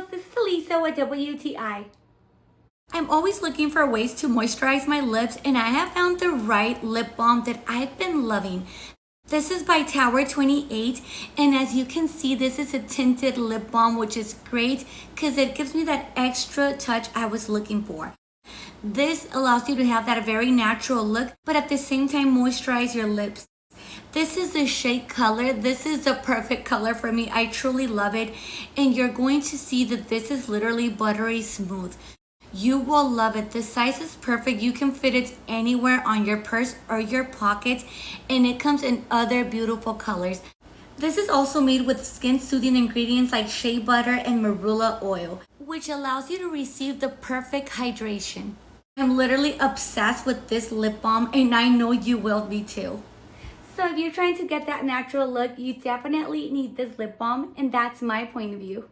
girls, this is Elisa with WTI. I'm always looking for ways to moisturize my lips, and I have found the right lip balm that I've been loving. This is by Tower 28, and as you can see, this is a tinted lip balm, which is great because it gives me that extra touch I was looking for. This allows you to have that very natural look, but at the same time moisturize your lips. This is the shea color. This is the perfect color for me. I truly love it, and you're going to see that this is literally buttery smooth. You will love it. The size is perfect. You can fit it anywhere on your purse or your pocket, and it comes in other beautiful colors. This is also made with skin soothing ingredients like shea butter and marula oil, which allows you to receive the perfect hydration. I'm literally obsessed with this lip balm, and I know you will be too. So if you're trying to get that natural look, you definitely need this lip balm, and that's my point of view.